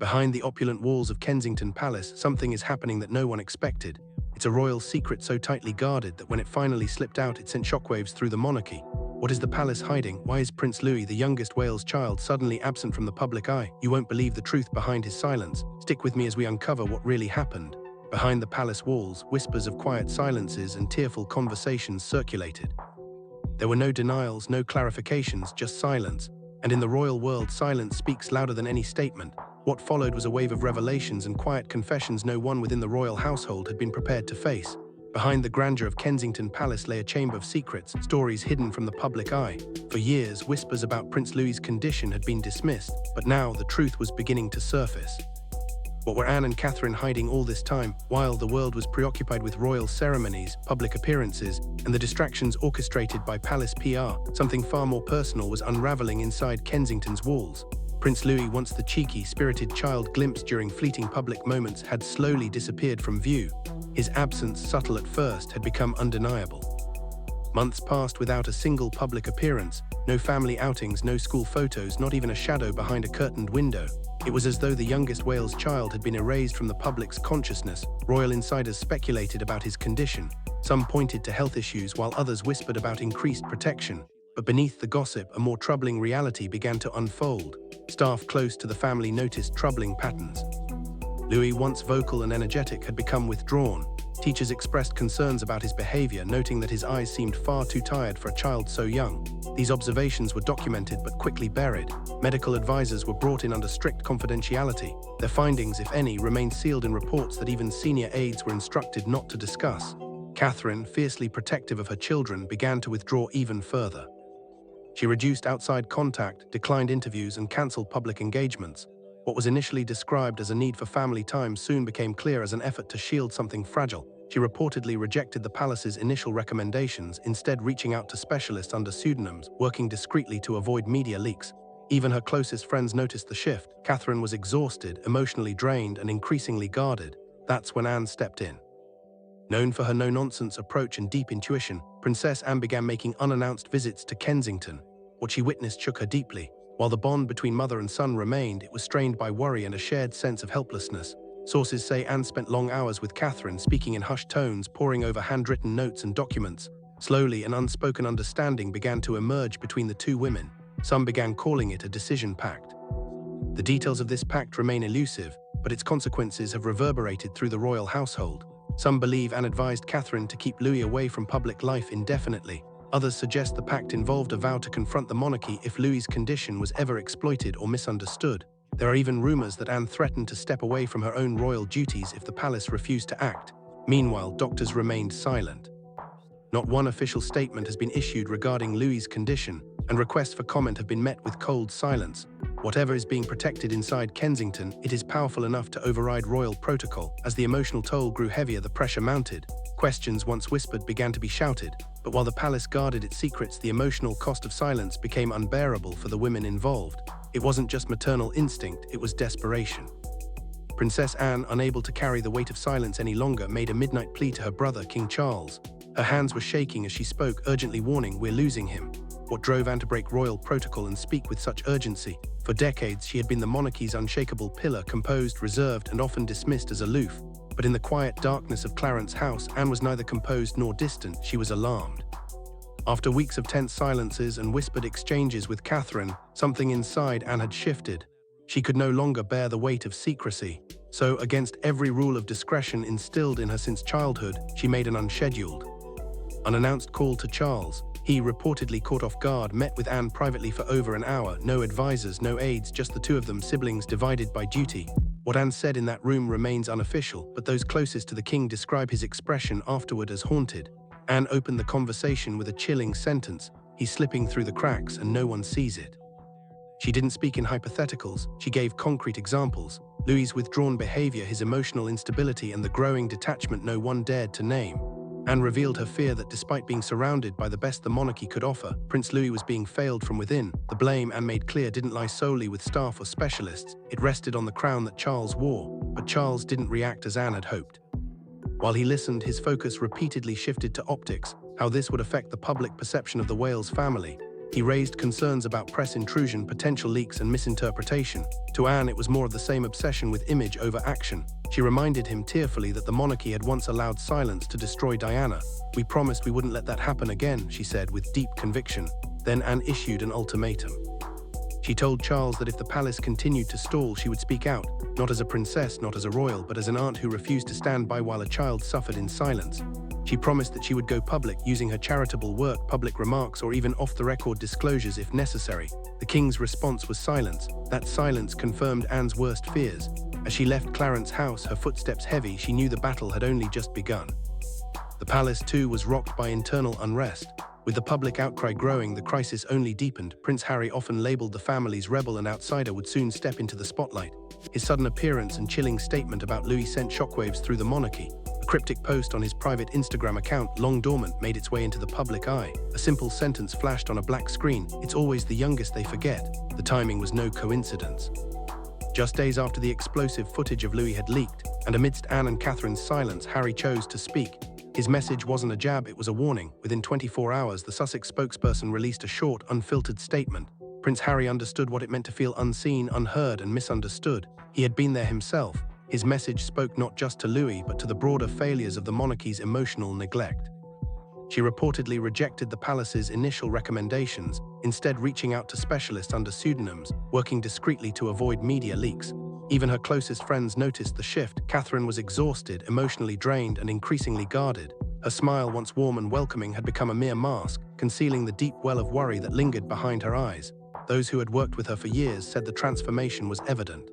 Behind the opulent walls of Kensington Palace, something is happening that no one expected. It's a royal secret so tightly guarded that when it finally slipped out, it sent shockwaves through the monarchy. What is the palace hiding? Why is Prince Louis, the youngest Wales child, suddenly absent from the public eye? You won't believe the truth behind his silence. Stick with me as we uncover what really happened. Behind the palace walls, whispers of quiet silences and tearful conversations circulated. There were no denials, no clarifications, just silence. And in the royal world, silence speaks louder than any statement. What followed was a wave of revelations and quiet confessions no one within the royal household had been prepared to face. Behind the grandeur of Kensington Palace lay a chamber of secrets, stories hidden from the public eye. For years, whispers about Prince Louis's condition had been dismissed, but now the truth was beginning to surface. What were Anne and Catherine hiding all this time, while the world was preoccupied with royal ceremonies, public appearances, and the distractions orchestrated by palace PR? Something far more personal was unraveling inside Kensington's walls. Prince Louis, once the cheeky, spirited child glimpsed during fleeting public moments, had slowly disappeared from view. His absence, subtle at first, had become undeniable. Months passed without a single public appearance, no family outings, no school photos, not even a shadow behind a curtained window. It was as though the youngest Wales child had been erased from the public's consciousness. Royal insiders speculated about his condition. Some pointed to health issues while others whispered about increased protection. But beneath the gossip, a more troubling reality began to unfold. Staff close to the family noticed troubling patterns. Louis, once vocal and energetic, had become withdrawn. Teachers expressed concerns about his behavior, noting that his eyes seemed far too tired for a child so young. These observations were documented but quickly buried. Medical advisors were brought in under strict confidentiality. Their findings, if any, remained sealed in reports that even senior aides were instructed not to discuss. Catherine, fiercely protective of her children, began to withdraw even further. She reduced outside contact, declined interviews, and cancelled public engagements. What was initially described as a need for family time soon became clear as an effort to shield something fragile. She reportedly rejected the palace's initial recommendations, instead reaching out to specialists under pseudonyms, working discreetly to avoid media leaks. Even her closest friends noticed the shift. Catherine was exhausted, emotionally drained, and increasingly guarded. That's when Anne stepped in. Known for her no-nonsense approach and deep intuition, Princess Anne began making unannounced visits to Kensington. What she witnessed shook her deeply. While the bond between mother and son remained, it was strained by worry and a shared sense of helplessness. Sources say Anne spent long hours with Catherine, speaking in hushed tones, poring over handwritten notes and documents. Slowly, an unspoken understanding began to emerge between the two women. Some began calling it a decision pact. The details of this pact remain elusive, but its consequences have reverberated through the royal household. Some believe Anne advised Catherine to keep Louis away from public life indefinitely. Others suggest the pact involved a vow to confront the monarchy if Louis's condition was ever exploited or misunderstood. There are even rumors that Anne threatened to step away from her own royal duties if the palace refused to act. Meanwhile, doctors remained silent. Not one official statement has been issued regarding Louis's condition, and requests for comment have been met with cold silence. Whatever is being protected inside Kensington, it is powerful enough to override royal protocol. As the emotional toll grew heavier, the pressure mounted. Questions once whispered began to be shouted. But while the palace guarded its secrets, the emotional cost of silence became unbearable for the women involved. It wasn't just maternal instinct, it was desperation. Princess Anne, unable to carry the weight of silence any longer, made a midnight plea to her brother, King Charles. Her hands were shaking as she spoke, urgently warning, "We're losing him." What drove Anne to break royal protocol and speak with such urgency? For decades, she had been the monarchy's unshakable pillar, composed, reserved, and often dismissed as aloof. But in the quiet darkness of Clarence House, Anne was neither composed nor distant. She was alarmed. After weeks of tense silences and whispered exchanges with Catherine, something inside Anne had shifted. She could no longer bear the weight of secrecy. So, against every rule of discretion instilled in her since childhood, she made an unscheduled, unannounced call to Charles. He, reportedly caught off guard, met with Anne privately for over an hour. No advisors, no aides, just the two of them, siblings divided by duty. What Anne said in that room remains unofficial, but those closest to the king describe his expression afterward as haunted. Anne opened the conversation with a chilling sentence, "He's slipping through the cracks and no one sees it." She didn't speak in hypotheticals, she gave concrete examples. Louis's withdrawn behavior, his emotional instability, and the growing detachment no one dared to name. Anne revealed her fear that despite being surrounded by the best the monarchy could offer, Prince Louis was being failed from within. The blame, Anne made clear, didn't lie solely with staff or specialists. It rested on the crown that Charles wore. But Charles didn't react as Anne had hoped. While he listened, his focus repeatedly shifted to optics, how this would affect the public perception of the Wales family. He raised concerns about press intrusion, potential leaks, and misinterpretation. To Anne, it was more of the same obsession with image over action. She reminded him tearfully that the monarchy had once allowed silence to destroy Diana. "We promised we wouldn't let that happen again," she said with deep conviction. Then Anne issued an ultimatum. She told Charles that if the palace continued to stall, she would speak out, not as a princess, not as a royal, but as an aunt who refused to stand by while a child suffered in silence. She promised that she would go public, using her charitable work, public remarks, or even off-the-record disclosures if necessary. The king's response was silence. That silence confirmed Anne's worst fears. As she left Clarence House, her footsteps heavy, she knew the battle had only just begun. The palace, too, was rocked by internal unrest. With the public outcry growing, the crisis only deepened. Prince Harry, often labeled the family's rebel and outsider, would soon step into the spotlight. His sudden appearance and chilling statement about Louis sent shockwaves through the monarchy. A cryptic post on his private Instagram account, long dormant, made its way into the public eye. A simple sentence flashed on a black screen: "It's always the youngest they forget." The timing was no coincidence. Just days after the explosive footage of Louis had leaked, and amidst Anne and Catherine's silence, Harry chose to speak. His message wasn't a jab, it was a warning. Within 24 hours, the Sussex spokesperson released a short, unfiltered statement. Prince Harry understood what it meant to feel unseen, unheard, and misunderstood. He had been there himself. His message spoke not just to Louis, but to the broader failures of the monarchy's emotional neglect. She reportedly rejected the palace's initial recommendations, instead reaching out to specialists under pseudonyms, working discreetly to avoid media leaks. Even her closest friends noticed the shift. Catherine was exhausted, emotionally drained, and increasingly guarded. Her smile, once warm and welcoming, had become a mere mask, concealing the deep well of worry that lingered behind her eyes. Those who had worked with her for years said the transformation was evident.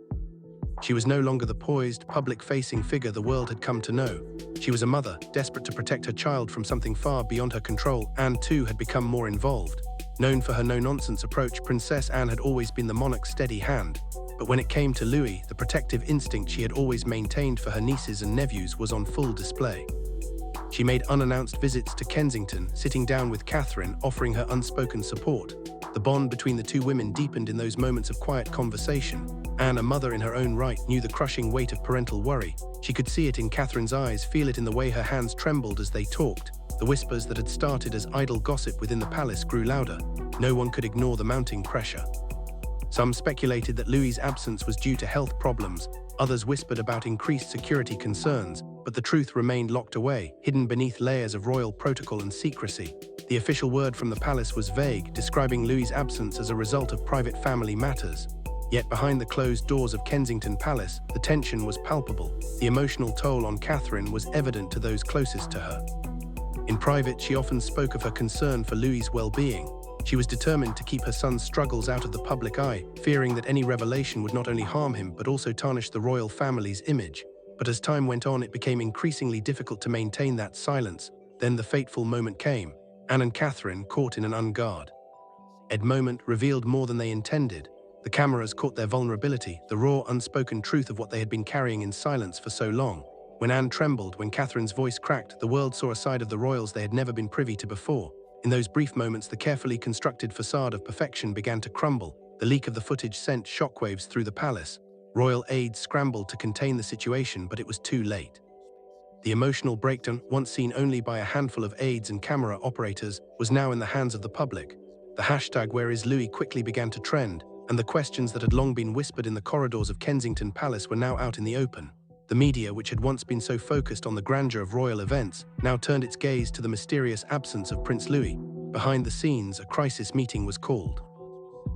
She was no longer the poised, public-facing figure the world had come to know. She was a mother, desperate to protect her child from something far beyond her control. Anne, too, had become more involved. Known for her no-nonsense approach, Princess Anne had always been the monarch's steady hand. But when it came to Louis, the protective instinct she had always maintained for her nieces and nephews was on full display. She made unannounced visits to Kensington, sitting down with Catherine, offering her unspoken support. The bond between the two women deepened in those moments of quiet conversation. Anne, a mother in her own right, knew the crushing weight of parental worry. She could see it in Catherine's eyes, feel it in the way her hands trembled as they talked. The whispers that had started as idle gossip within the palace grew louder. No one could ignore the mounting pressure. Some speculated that Louis's absence was due to health problems. Others whispered about increased security concerns, but the truth remained locked away, hidden beneath layers of royal protocol and secrecy. The official word from the palace was vague, describing Louis's absence as a result of private family matters. Yet behind the closed doors of Kensington Palace, the tension was palpable. The emotional toll on Catherine was evident to those closest to her. In private, she often spoke of her concern for Louis's well-being. She was determined to keep her son's struggles out of the public eye, fearing that any revelation would not only harm him but also tarnish the royal family's image. But as time went on, it became increasingly difficult to maintain that silence. Then the fateful moment came. Anne and Catherine caught in an unguard. Ed moment revealed more than they intended. The cameras caught their vulnerability, the raw, unspoken truth of what they had been carrying in silence for so long. When Anne trembled, when Catherine's voice cracked, the world saw a side of the royals they had never been privy to before. In those brief moments, the carefully constructed facade of perfection began to crumble. The leak of the footage sent shockwaves through the palace. Royal aides scrambled to contain the situation, but it was too late. The emotional breakdown, once seen only by a handful of aides and camera operators, was now in the hands of the public. The hashtag "Where is Louis" quickly began to trend, and the questions that had long been whispered in the corridors of Kensington Palace were now out in the open. The media, which had once been so focused on the grandeur of royal events, now turned its gaze to the mysterious absence of Prince Louis. Behind the scenes, a crisis meeting was called.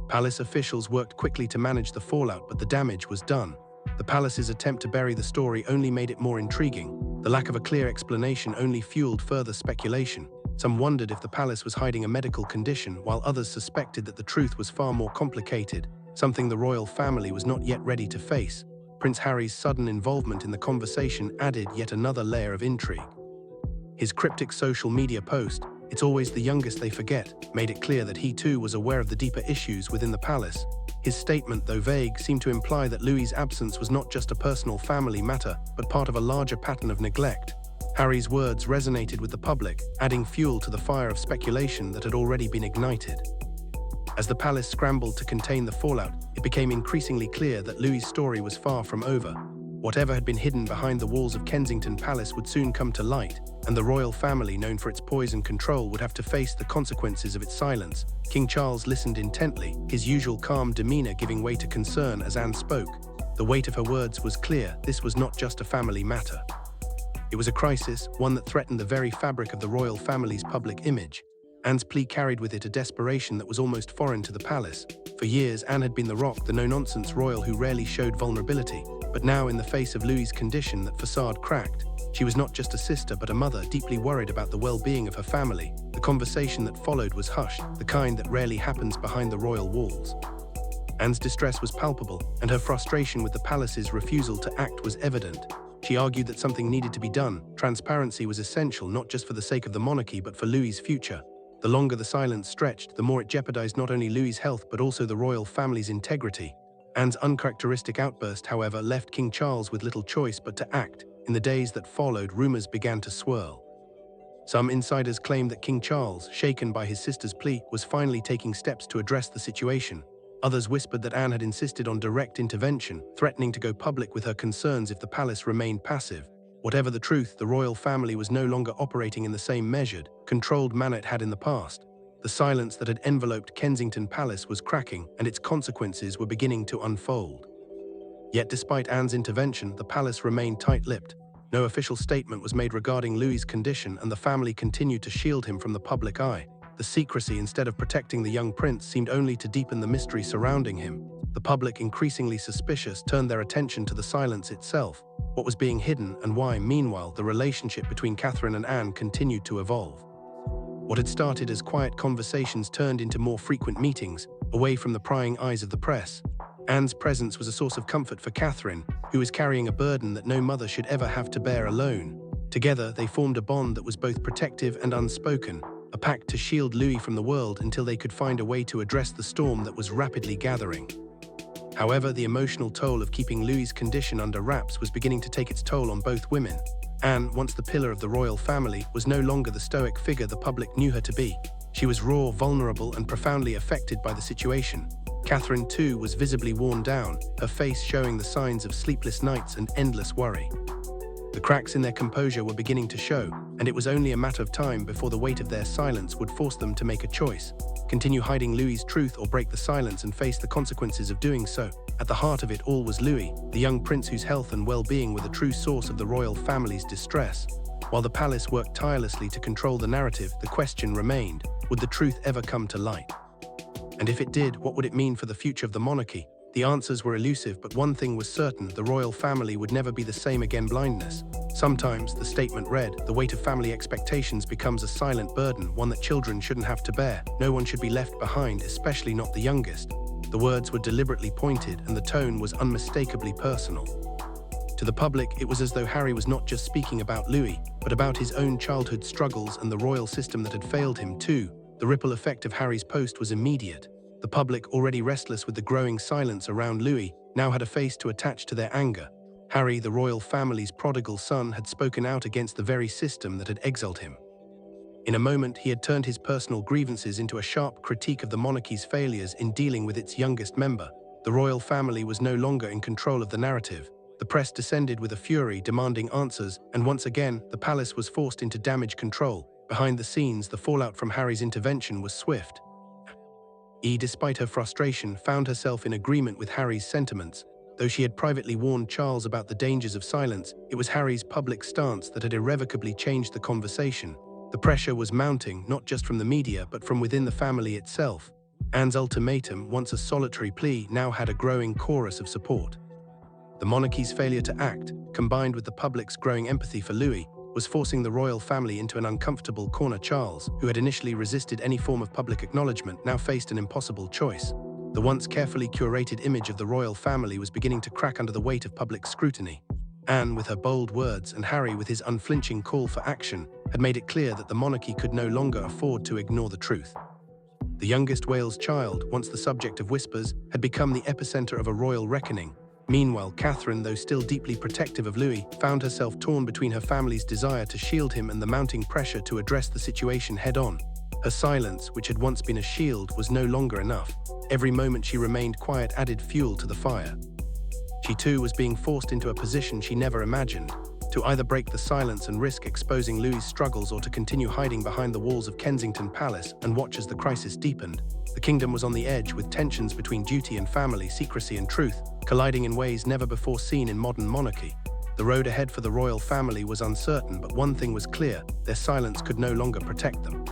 Palace officials worked quickly to manage the fallout, but the damage was done. The palace's attempt to bury the story only made it more intriguing. The lack of a clear explanation only fueled further speculation. Some wondered if the palace was hiding a medical condition, while others suspected that the truth was far more complicated, something the royal family was not yet ready to face. Prince Harry's sudden involvement in the conversation added yet another layer of intrigue. His cryptic social media post, "It's always the youngest they forget," made it clear that he too was aware of the deeper issues within the palace. His statement, though vague, seemed to imply that Louis's absence was not just a personal family matter, but part of a larger pattern of neglect. Harry's words resonated with the public, adding fuel to the fire of speculation that had already been ignited. As the palace scrambled to contain the fallout, it became increasingly clear that Louis's story was far from over. Whatever had been hidden behind the walls of Kensington Palace would soon come to light, and the royal family, known for its poise and control, would have to face the consequences of its silence. King Charles listened intently, his usual calm demeanor giving way to concern as Anne spoke. The weight of her words was clear. This was not just a family matter. It was a crisis, one that threatened the very fabric of the royal family's public image. Anne's plea carried with it a desperation that was almost foreign to the palace. For years, Anne had been the rock, the no-nonsense royal who rarely showed vulnerability. But now, in the face of Louis's condition, that facade cracked. She was not just a sister, but a mother, deeply worried about the well-being of her family. The conversation that followed was hushed, the kind that rarely happens behind the royal walls. Anne's distress was palpable, and her frustration with the palace's refusal to act was evident. She argued that something needed to be done. Transparency was essential, not just for the sake of the monarchy, but for Louis's future. The longer the silence stretched, the more it jeopardized not only Louis's health, but also the royal family's integrity. Anne's uncharacteristic outburst, however, left King Charles with little choice but to act. In the days that followed, rumors began to swirl. Some insiders claimed that King Charles, shaken by his sister's plea, was finally taking steps to address the situation. Others whispered that Anne had insisted on direct intervention, threatening to go public with her concerns if the palace remained passive. Whatever the truth, the royal family was no longer operating in the same measured, controlled manner it had in the past. The silence that had enveloped Kensington Palace was cracking, and its consequences were beginning to unfold. Yet despite Anne's intervention, the palace remained tight-lipped. No official statement was made regarding Louis's condition, and the family continued to shield him from the public eye. The secrecy, instead of protecting the young prince, seemed only to deepen the mystery surrounding him. The public, increasingly suspicious, turned their attention to the silence itself. What was being hidden, and why? Meanwhile, the relationship between Catherine and Anne continued to evolve. What had started as quiet conversations turned into more frequent meetings, away from the prying eyes of the press. Anne's presence was a source of comfort for Catherine, who was carrying a burden that no mother should ever have to bear alone. Together, they formed a bond that was both protective and unspoken, a pact to shield Louis from the world until they could find a way to address the storm that was rapidly gathering. However, the emotional toll of keeping Louis's condition under wraps was beginning to take its toll on both women. Anne, once the pillar of the royal family, was no longer the stoic figure the public knew her to be. She was raw, vulnerable, and profoundly affected by the situation. Catherine, too, was visibly worn down, her face showing the signs of sleepless nights and endless worry. The cracks in their composure were beginning to show, and it was only a matter of time before the weight of their silence would force them to make a choice: continue hiding Louis's truth or break the silence and face the consequences of doing so. At the heart of it all was Louis, the young prince whose health and well-being were the true source of the royal family's distress. While the palace worked tirelessly to control the narrative, the question remained: would the truth ever come to light? And if it did, what would it mean for the future of the monarchy? The answers were elusive, but one thing was certain: the royal family would never be the same again. Blindness. Sometimes, the statement read, the weight of family expectations becomes a silent burden, one that children shouldn't have to bear. No one should be left behind, especially not the youngest. The words were deliberately pointed, and the tone was unmistakably personal. To the public, it was as though Harry was not just speaking about Louis, but about his own childhood struggles and the royal system that had failed him too. The ripple effect of Harry's post was immediate. The public, already restless with the growing silence around Louis, now had a face to attach to their anger. Harry, the royal family's prodigal son, had spoken out against the very system that had exiled him. In a moment, he had turned his personal grievances into a sharp critique of the monarchy's failures in dealing with its youngest member. The royal family was no longer in control of the narrative. The press descended with a fury, demanding answers, and once again, the palace was forced into damage control. Behind the scenes, the fallout from Harry's intervention was swift. Despite her frustration, found herself in agreement with Harry's sentiments. Though she had privately warned Charles about the dangers of silence, it was Harry's public stance that had irrevocably changed the conversation. The pressure was mounting, not just from the media, but from within the family itself. Anne's ultimatum, once a solitary plea, now had a growing chorus of support. The monarchy's failure to act, combined with the public's growing empathy for Louis, was forcing the royal family into an uncomfortable corner. Charles, who had initially resisted any form of public acknowledgement, now faced an impossible choice. The once carefully curated image of the royal family was beginning to crack under the weight of public scrutiny. Anne, with her bold words, and Harry, with his unflinching call for action, had made it clear that the monarchy could no longer afford to ignore the truth. The youngest Wales child, once the subject of whispers, had become the epicenter of a royal reckoning. Meanwhile, Catherine, though still deeply protective of Louis, found herself torn between her family's desire to shield him and the mounting pressure to address the situation head-on. Her silence, which had once been a shield, was no longer enough. Every moment she remained quiet added fuel to the fire. She too was being forced into a position she never imagined, to either break the silence and risk exposing Louis's struggles or to continue hiding behind the walls of Kensington Palace and watch as the crisis deepened. The kingdom was on the edge, with tensions between duty and family, secrecy and truth, colliding in ways never before seen in modern monarchy. The road ahead for the royal family was uncertain, but one thing was clear: their silence could no longer protect them.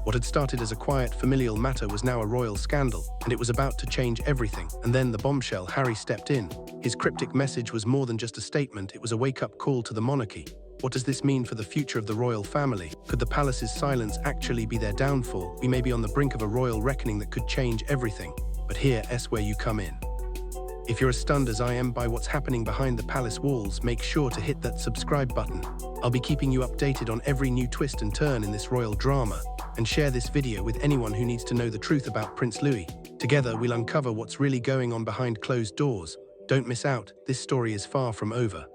What had started as a quiet, familial matter was now a royal scandal, and it was about to change everything. And then the bombshell: Harry stepped in. His cryptic message was more than just a statement, it was a wake-up call to the monarchy. What does this mean for the future of the royal family? Could the palace's silence actually be their downfall? We may be on the brink of a royal reckoning that could change everything. But here's where you come in. If you're as stunned as I am by what's happening behind the palace walls, make sure to hit that subscribe button. I'll be keeping you updated on every new twist and turn in this royal drama, and share this video with anyone who needs to know the truth about Prince Louis. Together, we'll uncover what's really going on behind closed doors. Don't miss out, this story is far from over.